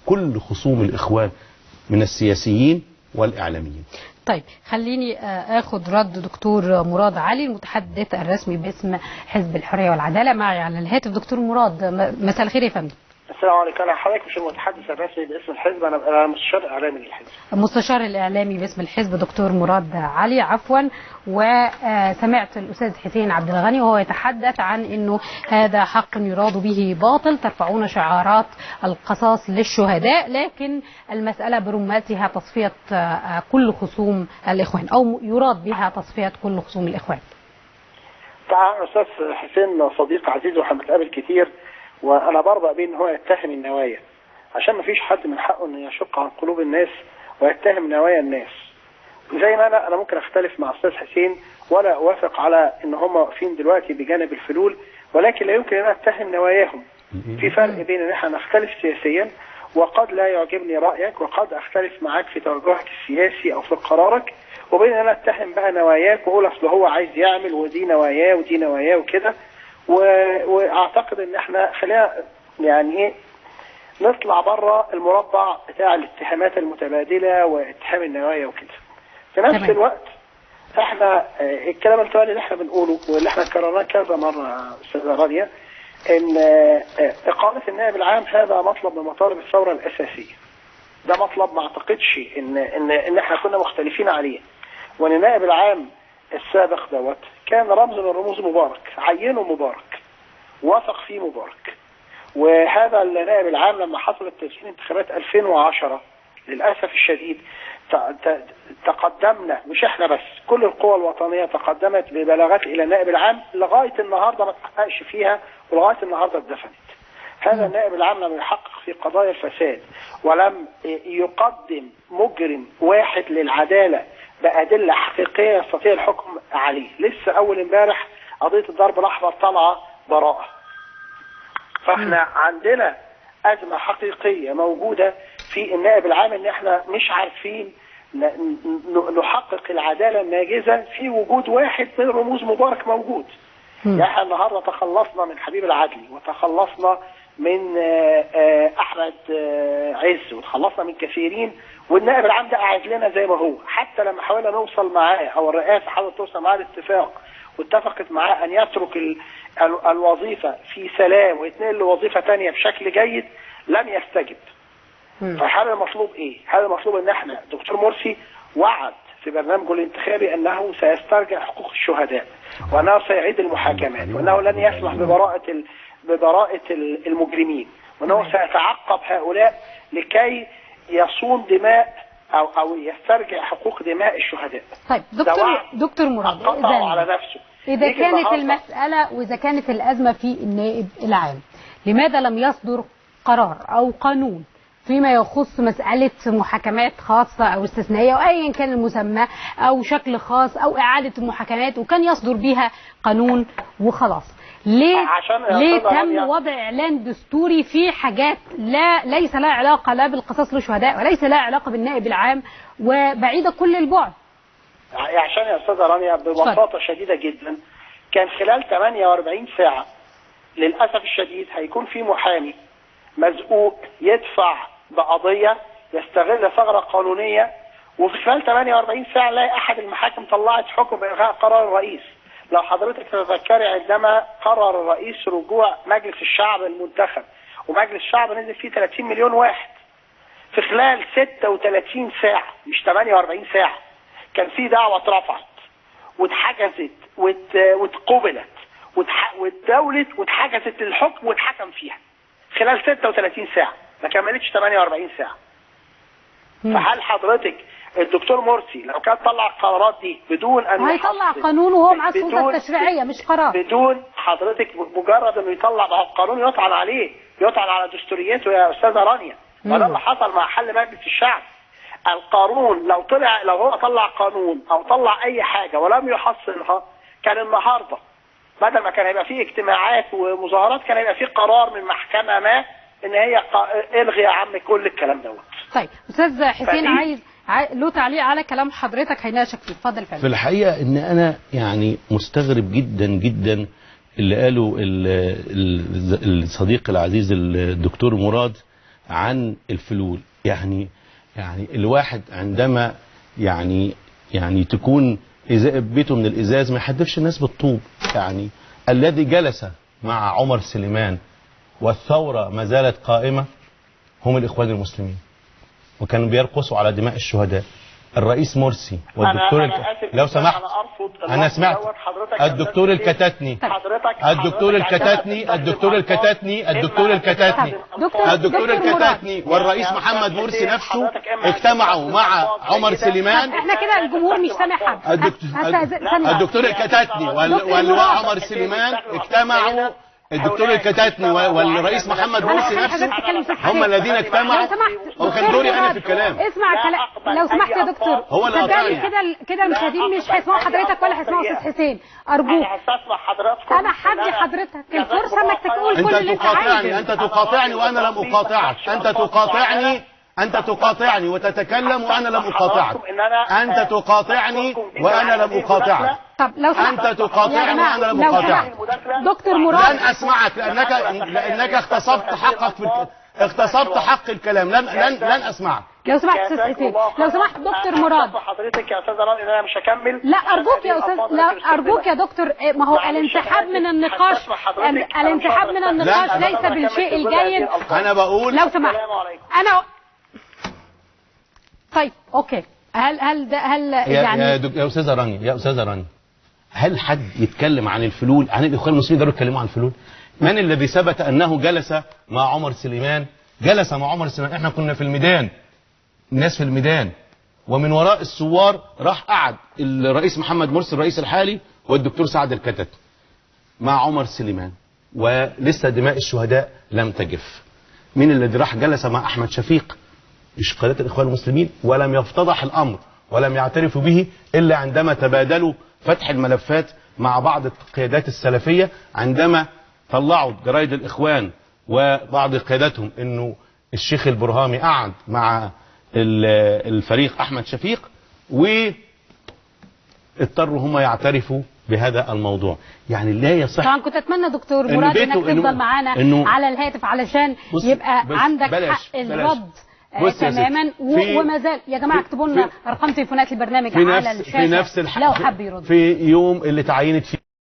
كل خصوم الإخوان من السياسيين والإعلاميين. طيب خليني اخد رد دكتور مراد علي المتحدث الرسمي باسم حزب الحرية والعدالة معي على الهاتف. دكتور مراد مساء الخير يا فندم. السلام عليكم. انا حضرتك مش المتحدث الرسمي باسم الحزب، انا مستشار اعلامي للحزب. المستشار الاعلامي باسم الحزب دكتور مراد علي عفوا. وسمعت الاستاذ حسين عبد الغني وهو يتحدث عن انه هذا حق يراد به باطل، ترفعون شعارات القصاص للشهداء، لكن المسألة برمتها تصفية كل خصوم الاخوان، او يراد بها تصفية كل خصوم الاخوان. طبعا استاذ حسين صديق عزيز واحنا بنتقابل كتير، وانا برضى بيه ان هو يتهم النوايا، عشان ما فيش حد من حقه انه يشق عن قلوب الناس ويتهم نوايا الناس. زي ما انا ممكن اختلف مع استاذ حسين ولا اوافق على ان هم واقفين دلوقتي بجانب الفلول، ولكن لا يمكن ان انا اتهم نواياهم. في فرق بين ان احنا نختلف سياسيا وقد لا يعجبني رايك وقد اختلف معاك في توجهك السياسي او في قرارك، وبين ان انا اتهم بقى نواياك واقول اصل هو عايز يعمل ودي نواياه ودي نواياه وكده. واعتقد ان احنا خلينا يعني ايه نطلع بره المربع بتاع الاتهامات المتبادله واتهام النوايا وكده. في نفس الوقت احنا الكلام التالي اللي احنا بنقوله واللي احنا كررناه كذا مره استاذه رانيا، ان اقامه النائب العام هذا مطلب من مطالب الثوره الاساسيه. ده مطلب ما اعتقدش ان احنا كنا مختلفين عليه، وان النائب العام السابق دوت كان رمز من رموز مبارك، عينه مبارك، وثق فيه مبارك. وهذا النائب العام لما حصلت تسجيل انتخابات 2010 للاسف الشديد تقدمنا، مش احنا بس، كل القوى الوطنيه تقدمت ببلاغات الى النائب العام لغايه النهارده ما تحققش فيها، ولغايه النهارده اتدفنت. هذا النائب العام لم يحقق في قضايا الفساد ولم يقدم مجرم واحد للعداله بأدلة حقيقية يستطيع الحكم عليه. لسه أول امبارح قضية الضرب الأحمر طالعة براءة. فاحنا عندنا أزمة حقيقية موجودة في النائب العام، إن احنا مش عارفين نحقق العدالة الناجزة في وجود واحد من رموز مبارك موجود. يعني احنا النهارده تخلصنا من حبيب العدلي وتخلصنا من أحمد عز وتخلصنا من كثيرين، والنائب العام ده قاعد لنا زي ما هو. حتى لما حاولنا نوصل معاه او الرئاسه حاولت توصل معاه الاتفاق واتفقت معاه ان يترك الوظيفه في سلام ويتنقل لوظيفه ثانيه بشكل جيد، لم يستجب. فهذا المطلوب ايه؟ هذا المطلوب ان احنا دكتور مرسي وعد في برنامجه الانتخابي انه سيسترجع حقوق الشهداء، وانه سيعيد المحاكمات، وانه لن يسمح ببراءة المجرمين، وانه سيتعقب هؤلاء لكي يصون دماء او يسترجع حقوق دماء الشهداء. طيب دكتور مراد، على نفسه. اذا كانت المسألة واذا كانت الازمة في النائب العام، لماذا لم يصدر قرار او قانون فيما يخص مسألة محاكمات خاصة او استثنائية او ايا كان المسمى، او شكل خاص او اعادة المحاكمات، وكان يصدر بيها قانون وخلاص؟ ليه تم وضع اعلان دستوري في حاجات ليس لها علاقه لا بالقصاص للشهداء وليس لها علاقه بالنائب العام وبعيده كل البعد؟ عشان يا استاذه رانيا ببساطه شديده جدا، كان خلال 48 ساعه للاسف الشديد هيكون في محامي مزقوق يدفع بقضيه يستغل ثغره قانونيه، وفي خلال 48 ساعه نلاقي احد المحاكم طلعت حكم بالغاء قرار الرئيس. لو حضرتك تتذكري عندما قرر الرئيس رجوع مجلس الشعب المنتخب، ومجلس الشعب نزل فيه 30 مليون واحد، في خلال 36 ساعة مش 48 ساعة كان في دعوة اترفعت واتحجزت واتقبلت واتدولت واتحجزت للحكم واتحكم فيها خلال 36 ساعة، ما كملتش 48 ساعة. فهل حضرتك الدكتور مرسي لو كان طلع القرارات دي بدون ان هيطلع قانون وهو معاه السلطه التشريعيه مش قرار، بدون حضرتك مجرد انه يطلع قانون يطعن عليه، يطعن على دستوريته يا استاذه رانيا. وده اللي حصل مع حل مجلس الشعب. القانون لو هو طلع قانون او طلع اي حاجه ولم يحصلها، كان النهارده بدل ما كان هيبقى فيه اجتماعات ومظاهرات كان هيبقى فيه قرار من محكمه ما ان هي الغي يا عم كل الكلام دوت. طيب استاذ حسين عايز له تعليق على كلام حضرتك هيناقشك فيه، اتفضل. في الحقيقه ان انا يعني مستغرب جدا جدا اللي قاله الصديق العزيز الدكتور مراد عن الفلول. يعني الواحد عندما يعني تكون بيته من الإزاز ما يحدفش الناس بالطوب. يعني الذي جلس مع عمر سليمان والثورة ما زالت قائمة هم الإخوان المسلمين، وكانوا بيرقصوا على دماء الشهداء. الرئيس مرسي والدكتور لو سمحت أنا سمعت الدكتور الكتاتني والرئيس محمد مرسي نفسه اجتمعوا مع عمر سليمان. احنا كده الجمهور مش سامع حد. الدكتور الكتاتني واللواء عمر سليمان اجتمعوا. الدكتور الكتاتني والرئيس محمد مرسي نفسه هم الذين اجتمعوا. هو كان دوري انا في الكلام. اسمع الكلام لو سمحت يا دكتور. هو اللي قاطعني كده المشاهدين مش هيسمعوا حضرتك ولا هيسمعوا استاذ حسين. ارجوك انا هستسمع حضراتكم. انا حدي حضرتك الفرصه انك تقول كل اللي انت عايزه. انت تقاطعني وانا لم اقاطعك. انت تقاطعني وتتكلم وانا لم اقاطعك. انت تقاطعني وانا لم اقاطعك. طب لو سمحت انت تقاطعني وانا لم اقاطعك. دكتور مراد لن اسمعك لانك اغتصبت حق الكلام. لن اسمعك. لو سمحت استاذ حسين، لو سمحت دكتور مراد. حضرتك يا استاذ راني انا مش هكمل. لا ارجوك يا استاذ، لا ارجوك يا دكتور. ما هو الانسحاب من النقاش، الانسحاب من النقاش ليس بالشيء الجيد. انا بقول لو سمحت انا طيب اوكي. هل يعني يا استاذه راني هل حد يتكلم عن الفلول؟ عن الاخوان المسلمين دول يتكلموا عن الفلول؟ من الذي ثبت انه جلس مع عمر سليمان؟ احنا كنا في الميدان، الناس في الميدان، ومن وراء الثوار راح قعد الرئيس محمد مرسي الرئيس الحالي والدكتور سعد الكتت مع عمر سليمان، ولسه دماء الشهداء لم تجف. مين الذي راح جلس مع احمد شفيق مش قادة الاخوان المسلمين ولم يفتضح الامر ولم يعترفوا به الا عندما تبادلوا فتح الملفات مع بعض القيادات السلفية، عندما طلعوا جرايد الاخوان وبعض قياداتهم انه الشيخ البرهامي قعد مع الفريق احمد شفيق، واضطروا هم يعترفوا بهذا الموضوع. يعني لا يصح. طبعا كنت اتمنى دكتور مراد انك تفضل معانا على الهاتف علشان يبقى عندك حق الرد تماما. وما زال يا جماعه اكتبوا لنا ارقام تليفونات البرنامج على الشاشه لو حب يرد. في يوم اللي تعينت فيه